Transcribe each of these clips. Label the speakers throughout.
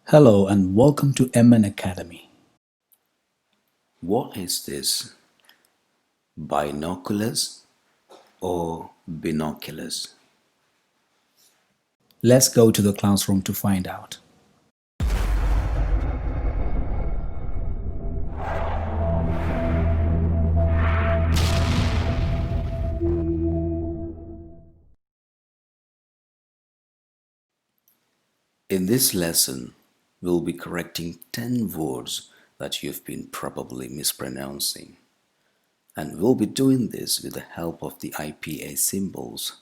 Speaker 1: Hello and welcome to MN Academy.
Speaker 2: What is this? Binoculars or binoculars?
Speaker 1: Let's go to the classroom to find out.
Speaker 2: In this lesson, we'll be correcting 10 words that you've been probably mispronouncing. And we'll be doing this with the help of the IPA symbols,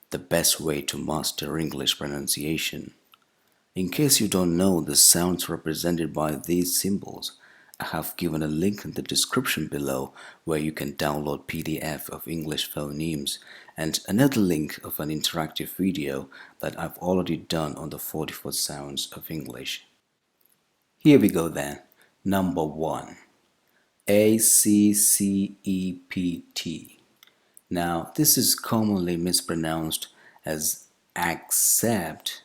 Speaker 2: the best way to master English pronunciation. In case you don't know the sounds represented by these symbols, I have given a link in the description below where you can download PDF of English phonemes and another link of an interactive video that I've already done on the 44 sounds of English. Here we go then. Number 1. ACCEPT. Now this is commonly mispronounced as əksept,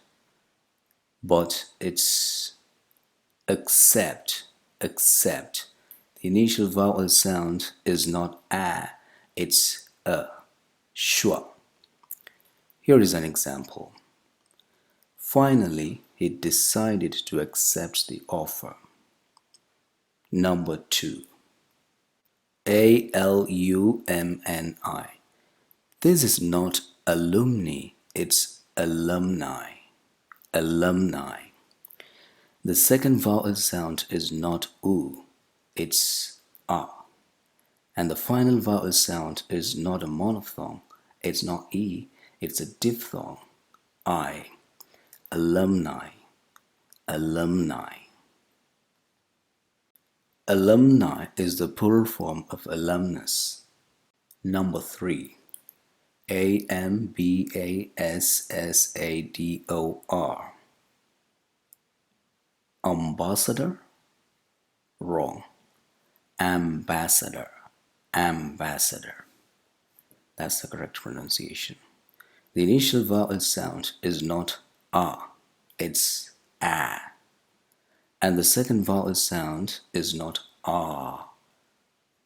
Speaker 2: but it's əksept. The initial vowel sound is not a, it's a. Schwa. Here is an example. Finally, he decided to accept the offer. Number 2. ALUMNI. This is not alumni, it's alumni. Alumni. The second vowel sound is not U, it's A. And the final vowel sound is not a monophthong, it's not E, it's a diphthong, I. Alumni. Alumni. Alumni is the plural form of alumnus. Number 3. AMBASSADOR. Ambassador? Wrong. Ambassador. Ambassador. That's the correct pronunciation. The initial vowel sound is not A, it's A. And the second vowel sound is not A,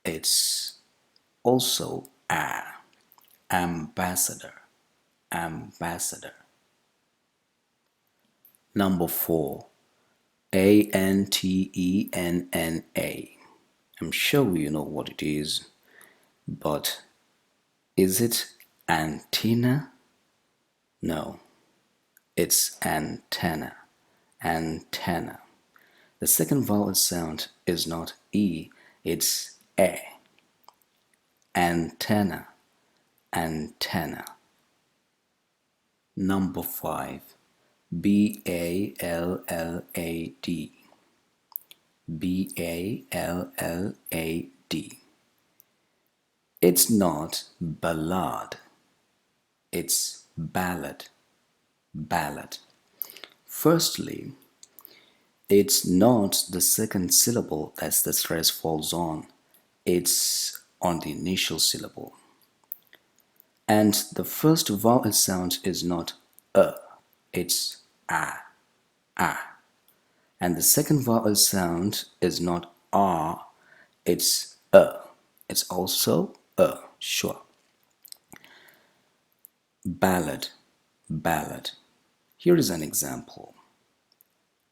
Speaker 2: it's also A. Ambassador. Ambassador. Number 4. ANTENNA. I'm sure you know what it is, but is it antenna? No, it's antenna. Antenna. The second vowel sound is not E, it's A. Antenna. Antenna. Number 5. BALLAD. BALLAD. It's not ballad, it's ballad. Ballad. Firstly, it's not the second syllable that the stress falls on, it's on the initial syllable. And the first vowel sound is not it's a. And the second vowel sound is not r, it's It's also a. Schwa. Ballad. Ballad. Here is an example.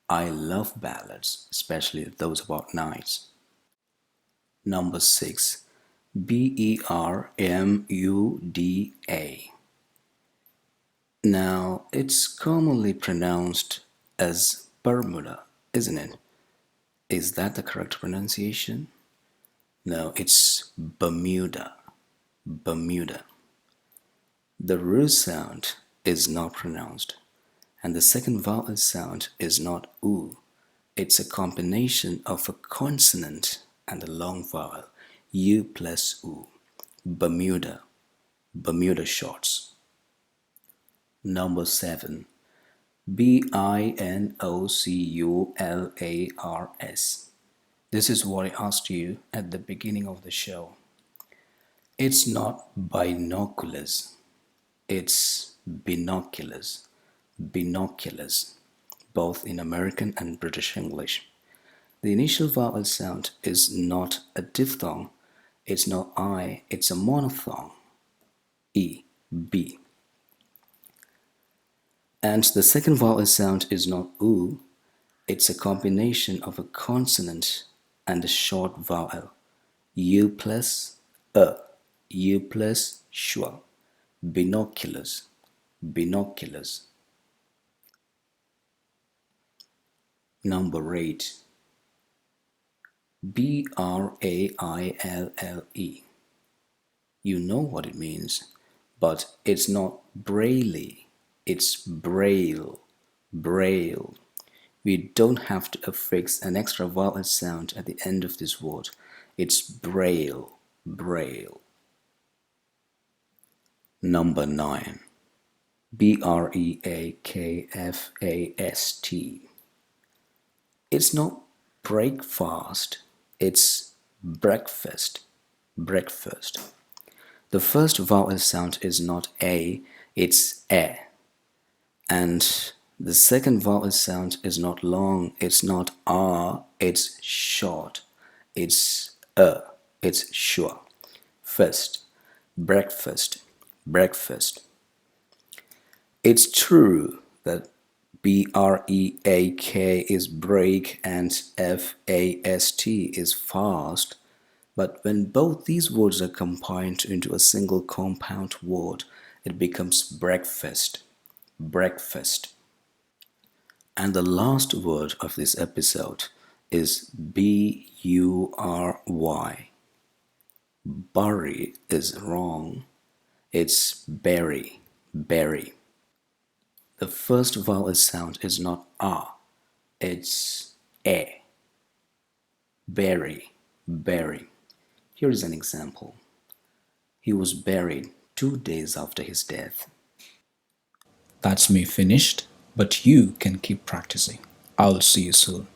Speaker 2: I love ballads, especially those about nights. Number 6. Bermuda. Now, it's commonly pronounced as Bermuda, isn't it? Is that the correct pronunciation? No, it's Bermuda. Bermuda. The R sound is not pronounced, and the second vowel sound is not U. It's a combination of a consonant and a long vowel, U plus U. Bermuda. Bermuda shorts. Number 7. Binoculars. This is what I asked you at the beginning of the show. It's not binoculars, it's binoculars. Binoculars. both in American and British English. The initial vowel sound is not a diphthong, it's not I, it's a monophthong, E, B. And the second vowel sound is not U, it's a combination of a consonant and a short vowel, U plus A, U plus Schwa, Binoculars, Binoculars. Number 8. Braille. You know what it means, but it's not Braille, it's Braille, Braille. We don't have to affix an extra vowel sound at the end of this word. It's Braille, Braille. Number 9. Breakfast. It's not breakfast, it's breakfast, breakfast. The first vowel sound is not A, it's E. And the second vowel sound is not long, it's not R, it's short. It's it's Schwa. First, breakfast, breakfast. It's true that break is break and fast is fast, but when both these words are combined into a single compound word, it becomes breakfast, breakfast. And the last word of this episode is bury. Bury is wrong, it's bury, bury. The first vowel sound is not A, it's E. Bury, bury. Here is an example. He was buried 2 days after his death.
Speaker 1: That's me finished, but you can keep practicing. I'll see you soon.